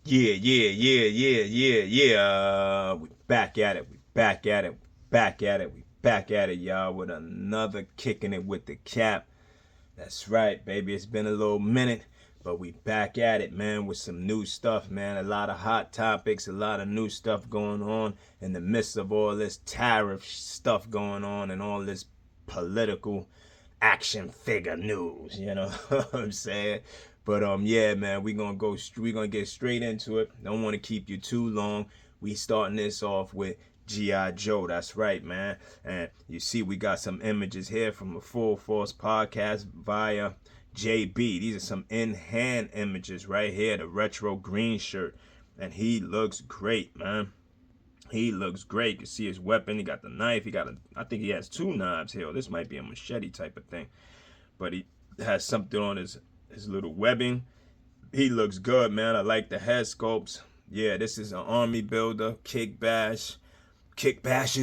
Yeah. We back at it. We back at it. We back at it. We back at it, y'all, with another kicking it with the cap. That's right, baby. It's been a little minute, but we back at it, man, with some new stuff, man. A lot of hot topics, a lot of new stuff going on in the midst of all this tariff stuff going on and all this political action figure news, you know what I'm saying? But yeah, man, we gonna get straight into it. Don't want to keep you too long. We starting this off with G.I. Joe. That's right, man. And you see we got some images here from a Full Force podcast via JB. These are some in-hand images right here. The retro green shirt. And he looks great, man. He looks great. You can see his weapon. He got the knife. I think he has two knives here. This might be a machete type of thing. But he has something on his little webbing. He looks good, man. I like the head sculpts. Yeah, this is an army builder. Kick Bash's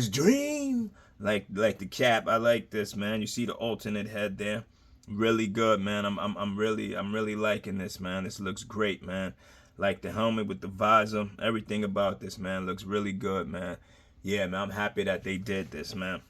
dream. Like the cap. I like this, man. You see the alternate head there. Really good, man. I'm really liking this, man. This looks great, man. Like the helmet with the visor, everything about this, man, looks really good, man. Yeah, man, I'm happy that they did this, man.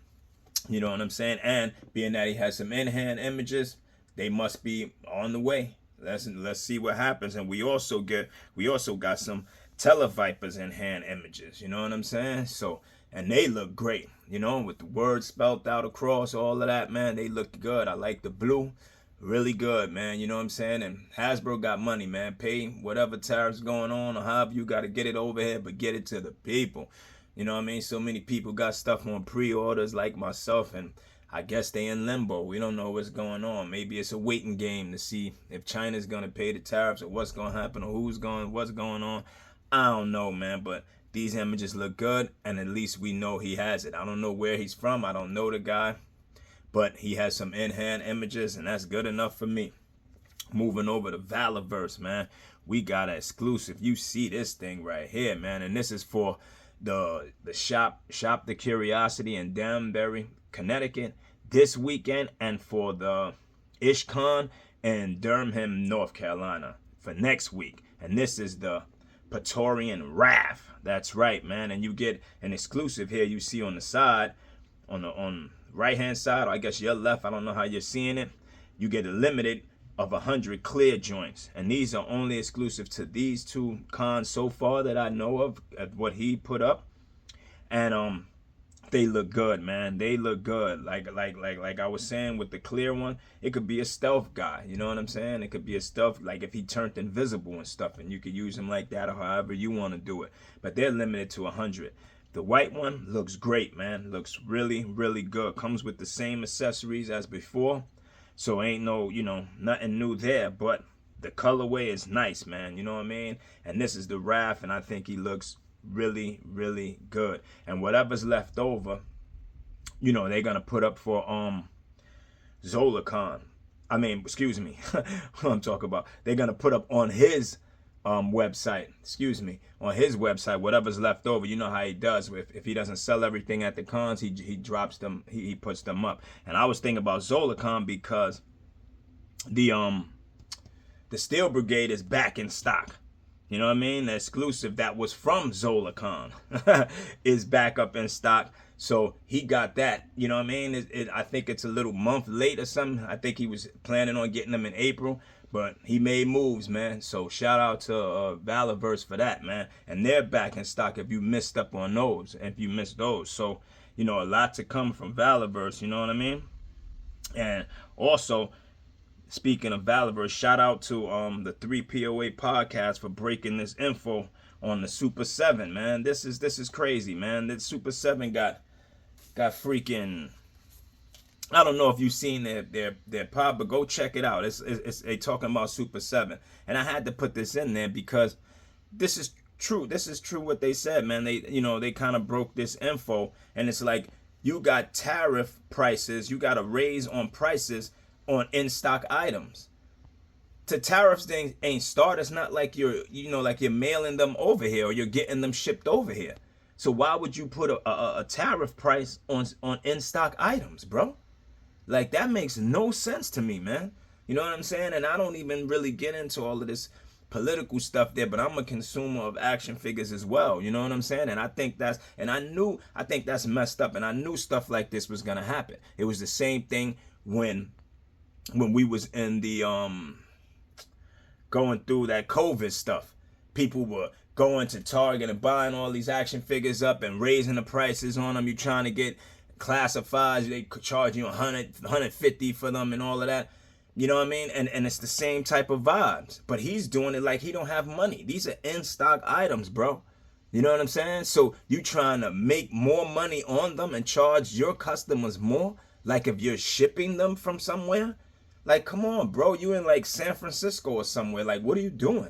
You know what I'm saying? And being that he has some in-hand images, they must be on the way. Let's see what happens. And we also got some Televipers in-hand images. You know what I'm saying? So, and they look great. You know, with the words spelled out across, all of that, man, they look good. I like the blue. Really good, man. You know what I'm saying? And Hasbro got money, man. Pay whatever tariffs going on or however you got to get it over here, but get it to the people. You know what I mean? So many people got stuff on pre-orders like myself, and I guess they in limbo. We don't know what's going on. Maybe it's a waiting game to see if China's going to pay the tariffs or what's going to happen or what's going on. I don't know, man, but these images look good, and at least we know he has it. I don't know where he's from. I don't know the guy. But he has some in-hand images, and that's good enough for me. Moving over to Valorverse, man. We got an exclusive. You see this thing right here, man. And this is for the Shop the Curiosity in Danbury, Connecticut this weekend, and for the IshCon in Durham, North Carolina for next week. And this is the Praetorian Wrath. That's right, man. And you get an exclusive here. You see on the side, on right hand side, or I guess your left, I don't know how you're seeing it, you get a limited of 100 clear joints, and these are only exclusive to these two cons so far that I know of what he put up. And they look good, man. They look good. Like I was saying with the clear one, it could be a stealth guy, you know what I'm saying? It could be a stealth, like if he turned invisible and stuff, and you could use him like that or however you want to do it, but they're limited to 100. The white one looks great, man. Looks really, really good. Comes with the same accessories as before. So ain't no, nothing new there. But the colorway is nice, man. You know what I mean? And this is the Wrath, and I think he looks really, really good. And whatever's left over, they're going to put up for Zolacon. I mean, excuse me. What I'm talking about. They're going to put up on his website, on his website, whatever's left over. You know how he does. If he doesn't sell everything at the cons, he drops them, he puts them up. And I was thinking about Zolacon because the Steel Brigade is back in stock. You know what I mean? The exclusive that was from Zolacon is back up in stock. So he got that. You know what I mean? I think it's a little month late or something. I think he was planning on getting them in April. But he made moves, man. So shout out to Valorverse for that, man. And they're back in stock if you missed up on those. If you missed those. So, a lot to come from Valorverse. You know what I mean? And also, speaking of Valorverse, shout out to the 3POA podcast for breaking this info on the Super 7, man. This is crazy, man. The Super 7 got freaking... I don't know if you've seen their pod, but go check it out. It's they talking about Super 7. And I had to put this in there because this is true. This is true what they said, man. They kind of broke this info, and it's like you got tariff prices, you got a raise on prices on in-stock items. The tariffs thing ain't start. It's not like you're mailing them over here or you're getting them shipped over here. So why would you put a tariff price on in-stock items, bro? Like, that makes no sense to me, man. You know what I'm saying? And I don't even really get into all of this political stuff there, but I'm a consumer of action figures as well. You know what I'm saying? And I think that's messed up. And I knew stuff like this was gonna happen. It was the same thing when we was in the going through that COVID stuff. People were going to Target and buying all these action figures up and raising the prices on them. You're trying to get classifieds, they charge you 100, 150 for them and all of that. You know what I mean? And it's the same type of vibes. But he's doing it like he don't have money. These are in-stock items, bro. You know what I'm saying? So you trying to make more money on them and charge your customers more? Like if you're shipping them from somewhere? Like, come on, bro. You in like San Francisco or somewhere. Like, what are you doing?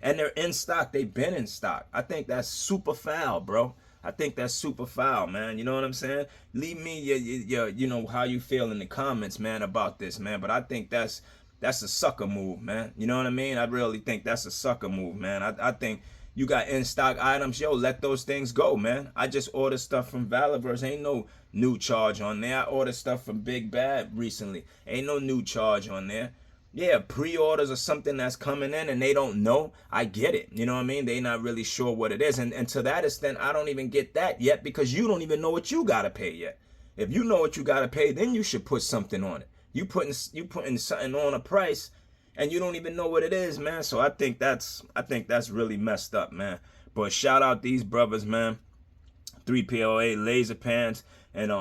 And they're in stock. They've been in stock. I think that's super foul, bro. I think that's super foul, man. You know what I'm saying? Leave me your you know, how you feel in the comments, man, about this, man. But I think that's a sucker move, man. You know what I mean? I really think that's a sucker move, man. I think you got in-stock items, yo, let those things go, man. I just ordered stuff from Valaverse. Ain't no new charge on there. I ordered stuff from Big Bad recently. Ain't no new charge on there. Yeah, pre-orders or something that's coming in and they don't know. I get it. You know what I mean? They not really sure what it is. And to that extent, I don't even get that yet because you don't even know what you got to pay yet. If you know what you got to pay, then you should put something on it. You putting something on a price and you don't even know what it is, man. So I think that's really messed up, man. But shout out these brothers, man. 3POA Laser Pants and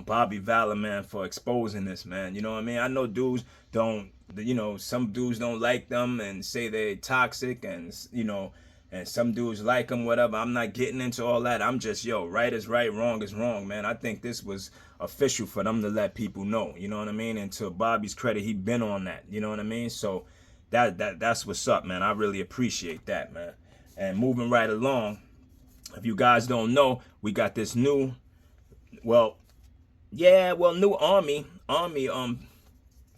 Bobby Valor, man, for exposing this, man. You know what I mean? I know dudes don't, you know, some dudes don't like them and say they're toxic, and you know, and some dudes like them, whatever. I'm not getting into all that. I'm just, yo, right is right, wrong is wrong, man. I think this was official for them to let people know, you know what I mean? And to Bobby's credit, he been on that, you know what I mean? So that's what's up, man. I really appreciate that, man. And moving right along, if you guys don't know, we got this new, new army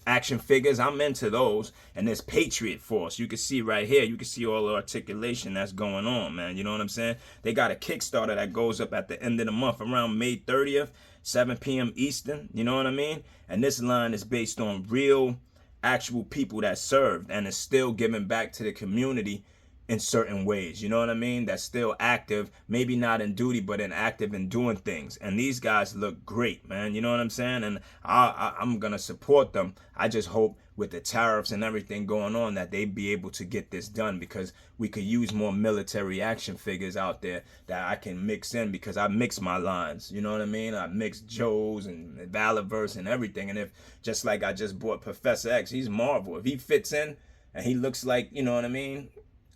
action figures. I'm into those. And this Patriot Force, you can see right here, you can see all the articulation that's going on, man. You know what I'm saying? They got a Kickstarter that goes up at the end of the month around May 30th, 7 p.m. Eastern. You know what I mean? And this line is based on real, actual people that served and is still giving back to the community in certain ways. You know what I mean? That's still active, maybe not in duty, but in active and doing things. And these guys look great, man. You know what I'm saying? And I'm going to support them. I just hope with the tariffs and everything going on that they be able to get this done, because we could use more military action figures out there that I can mix in, because I mix my lines. You know what I mean? I mix Joe's and Valaverse and everything. And if, just like I just bought Professor X, he's Marvel. If he fits in and he looks like, you know what I mean,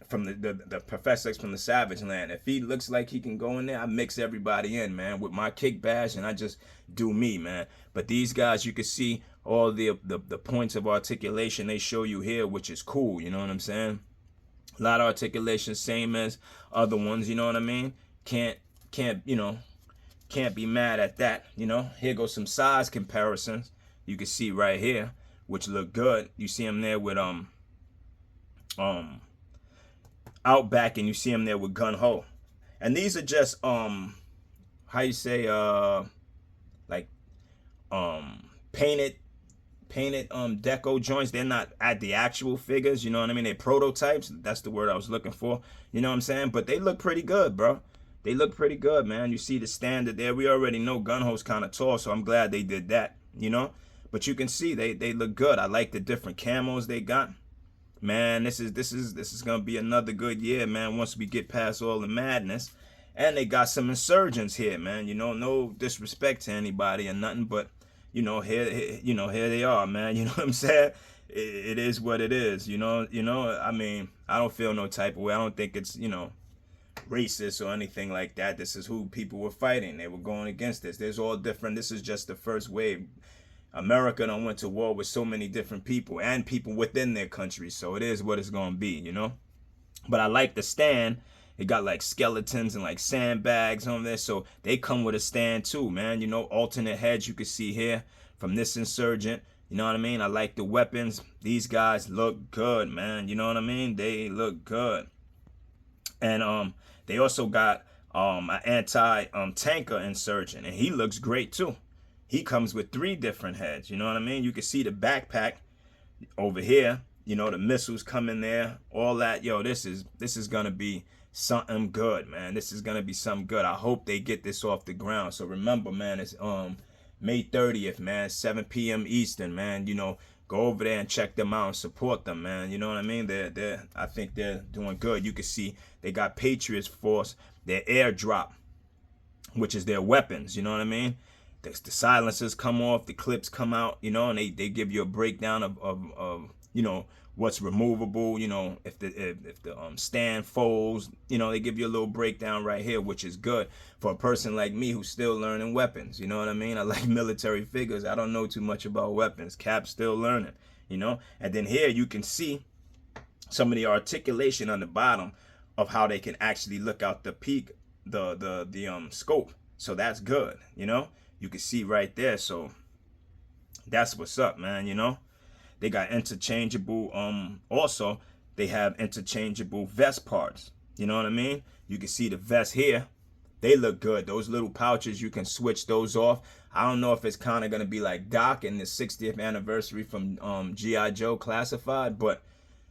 from the Professor X from the Savage Land, if he looks like he can go in there, I mix everybody in, man, with my kick bash, and I just do me, man. But these guys, you can see all the points of articulation they show you here, which is cool. You know what I'm saying? A lot of articulation, same as other ones. You know what I mean? Can't be mad at that. You know, here goes some size comparisons. You can see right here, which look good. You see them there with Outback, and you see them there with Gun Ho. And these are just how you say like painted deco joints. They're not at the actual figures, you know what I mean? They're prototypes. That's the word I was looking for. You know what I'm saying? But they look pretty good, bro. They look pretty good, man. You see the standard there. We already know Gun Ho's kind of tall, so I'm glad they did that, you know? But you can see they look good. I like the different camos they got. Man, this is gonna be another good year, man, once we get past all the madness. And they got some insurgents here, man. You know, no disrespect to anybody or nothing, but you know, here they are, man. You know what I'm saying? It is what it is, you know. I mean, I don't feel no type of way. I don't think it's, you know, racist or anything like that. This is who people were fighting. They were going against this. There's all different. This is just the first wave. America done went to war with so many different people and people within their country. So it is what it's going to be, you know. But I like the stand. It got like skeletons and like sandbags on there. So they come with a stand too, man. You know, alternate heads you can see here from this insurgent. You know what I mean? I like the weapons. These guys look good, man. You know what I mean? They look good. And they also got an anti-tanker insurgent. And he looks great too. He comes with 3 different heads. You know what I mean? You can see the backpack over here. You know, the missiles coming there, all that. Yo, this is gonna be something good, man. This is gonna be something good. I hope they get this off the ground. So remember, man, it's May 30th, man, 7 p.m. Eastern, man. You know, go over there and check them out and support them, man. You know what I mean? I think they're doing good. You can see they got Patriots Force, their airdrop, which is their weapons. You know what I mean? The silencers come off, the clips come out, you know, and they give you a breakdown of you know, what's removable, you know, if the stand folds, you know, they give you a little breakdown right here, which is good for a person like me who's still learning weapons. You know what I mean? I like military figures. I don't know too much about weapons. Cap's still learning, you know. And then here you can see some of the articulation on the bottom of how they can actually look out the peak, the scope. So that's good, you know. You can see right there. So that's what's up, man, you know. They got interchangeable, also, they have interchangeable vest parts. You know what I mean? You can see the vest here. They look good. Those little pouches, you can switch those off. I don't know if it's kind of going to be like Doc in the 60th anniversary from G.I. Joe Classified. But,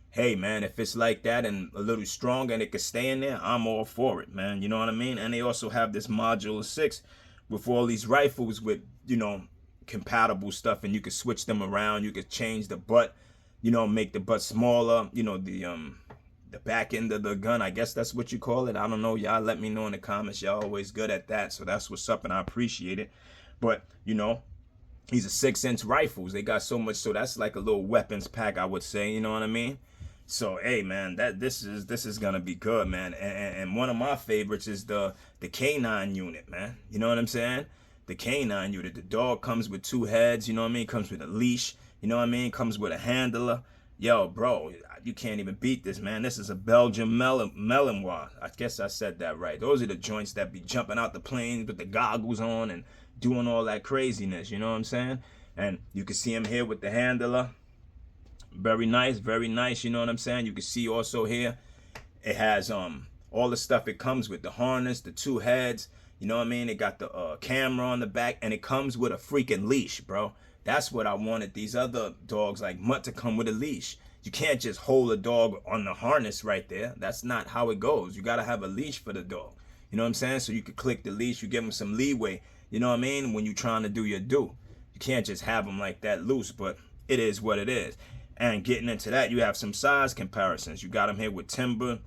hey, man, if it's like that and a little stronger and it can stay in there, I'm all for it, man. You know what I mean? And they also have this Module 6 with all these rifles with, you know, compatible stuff, and you can switch them around. You could change the butt, you know, make the butt smaller, you know, the back end of the gun, I guess that's what you call it. I don't know. Y'all let me know in the comments. Y'all always good at that, so that's what's up, and I appreciate it. But, you know, these are 6-inch rifles. They got so much, so that's like a little weapons pack, I would say. You know what I mean? So, hey, man, this is gonna be good, man. And one of my favorites is the K9 unit, man. You know what I'm saying? The K9 unit. The dog comes with 2 heads, you know what I mean? Comes with a leash, you know what I mean? Comes with a handler. Yo, bro, you can't even beat this, man. This is a Belgian Malinois. I guess I said that right. Those are the joints that be jumping out the planes with the goggles on and doing all that craziness, you know what I'm saying? And you can see him here with the handler. Very nice, you know what I'm saying? You can see also here, it has all the stuff it comes with. The harness, the 2 heads, you know what I mean? It got the camera on the back, and it comes with a freaking leash, bro. That's what I wanted these other dogs like Mutt to come with a leash. You can't just hold a dog on the harness right there. That's not how it goes. You got to have a leash for the dog. You know what I'm saying? So you could click the leash. You give them some leeway, you know what I mean, when you're trying to do your do. You can't just have them like that loose, but it is what it is. And getting into that, you have some size comparisons. You got them here with Timber,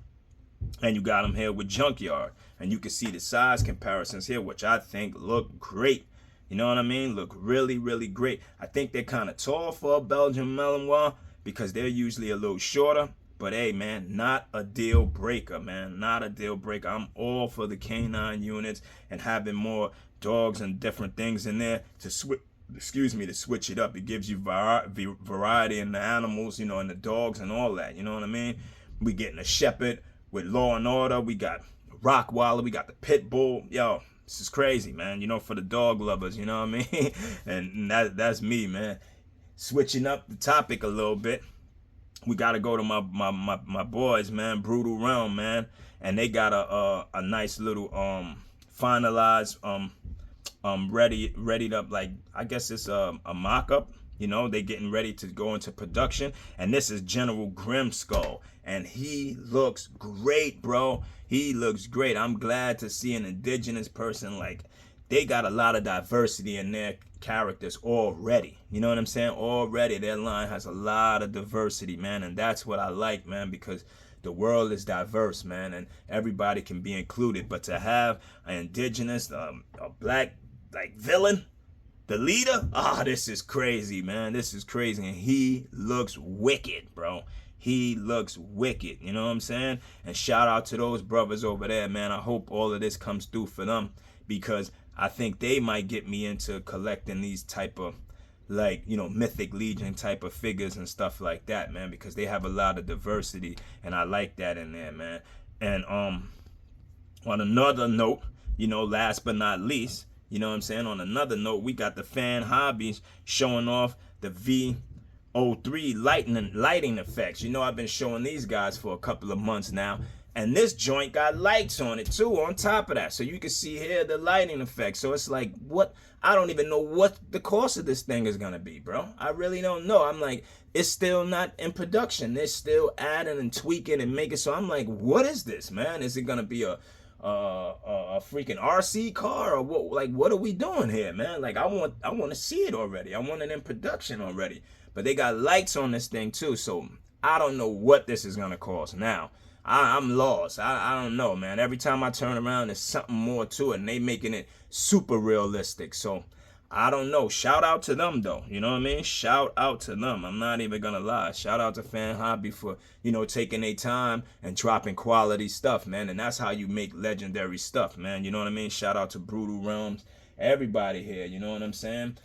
and you got them here with Junkyard. And you can see the size comparisons here, which I think look great. You know what I mean? Look really, really great. I think they're kind of tall for a Belgian Malinois because they're usually a little shorter. But hey, man, not a deal breaker, man. Not a deal breaker. I'm all for the K9 units and having more dogs and different things in there to switch. To switch it up. It gives you variety in the animals, you know, and the dogs and all that. You know what I mean? We getting a Shepherd with Law and Order. We got Rockwaller. We got the Pit Bull. Yo, this is crazy, man. You know, for the dog lovers. You know what I mean? And that's me, man. Switching up the topic a little bit. We got to go to my boys, man. Brutal Realm, man. And they got a nice little finalized readied up, like I guess it's a mock-up. You know, they getting ready to go into production. And this is General Grimskull, and he looks great, bro. He looks great. I'm glad to see an indigenous person. Like, they got a lot of diversity in their characters already. You know what I'm saying? Already their line has a lot of diversity, man. And that's what I like, man, because the world is diverse, man, and everybody can be included. But to have an indigenous, a black, like, villain, the leader, this is crazy, man. This is crazy. And he looks wicked, bro. He looks wicked, you know what I'm saying? And shout out to those brothers over there, man. I hope all of this comes through for them, because I think they might get me into collecting these type of, like, you know, Mythic Legion type of figures and stuff like that, man, because they have a lot of diversity, and I like that in there, man. And on another note, you know, last but not least, you know what I'm saying, on another note, we got the Fan Hobbies showing off the V03 lighting effects. You know, I've been showing these guys for a couple of months now, And this joint got lights on it too, on top of that. So you can see here the lighting effect. So it's like, what? I don't even know what the cost of this thing is going to be, bro. I really don't know. I'm like, it's still not in production. They're still adding and tweaking and making. So I'm like, what is this, man? Is it going to be a freaking RC car or what? Like, what are we doing here, man? Like, I want to see it already. I want it in production already. But they got lights on this thing too. So I don't know what this is going to cost now. I'm lost. I don't know, man. Every time I turn around, there's something more to it, and they making it super realistic. So I don't know. Shout out to them, though. You know what I mean? Shout out to them. I'm not even gonna lie. Shout out to Fan Hobby for, you know, taking their time and dropping quality stuff, man. And that's how you make legendary stuff, man. You know what I mean? Shout out to Brutal Realms, everybody here. You know what I'm saying?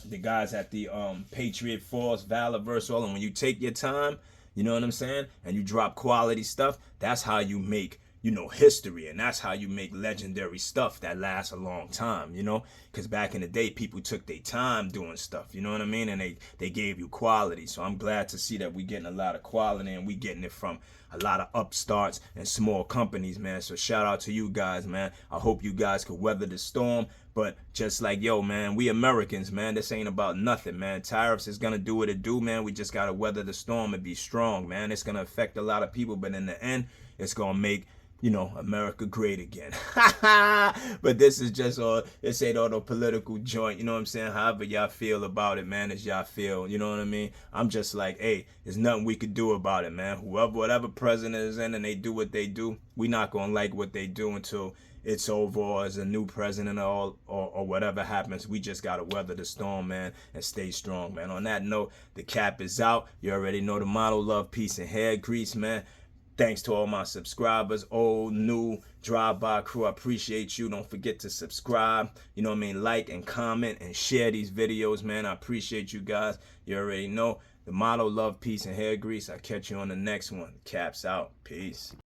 The guys at the Patriot Force, Valorverse, all. And when you take your time, you know what I'm saying, and you drop quality stuff, that's how you make, you know, history. And that's how you make legendary stuff that lasts a long time, you know, because back in the day, people took their time doing stuff, you know what I mean, and they gave you quality. So I'm glad to see that we're getting a lot of quality, and we getting it from a lot of upstarts and small companies, man. So shout out to you guys, man. I hope you guys could weather the storm. But just like, yo, man, we Americans, man, this ain't about nothing, man. Tariffs is going to do what it do, man. We just got to weather the storm and be strong, man. It's going to affect a lot of people, but in the end, it's going to make, you know, America great again. But this is just all, this ain't all no political joint, you know what I'm saying? However y'all feel about it, man, as y'all feel, you know what I mean? I'm just like, hey, there's nothing we could do about it, man. Whatever president is in and they do what they do, we not going to like what they do until it's over, or as a new president or whatever happens. We just got to weather the storm, man, and stay strong, man. On that note, the cap is out. You already know the motto: love, peace, and hair grease, man. Thanks to all my subscribers, old, new, drive-by crew. I appreciate you. Don't forget to subscribe. You know what I mean? Like and comment and share these videos, man. I appreciate you guys. You already know the motto: love, peace, and hair grease. I'll catch you on the next one. Caps out. Peace.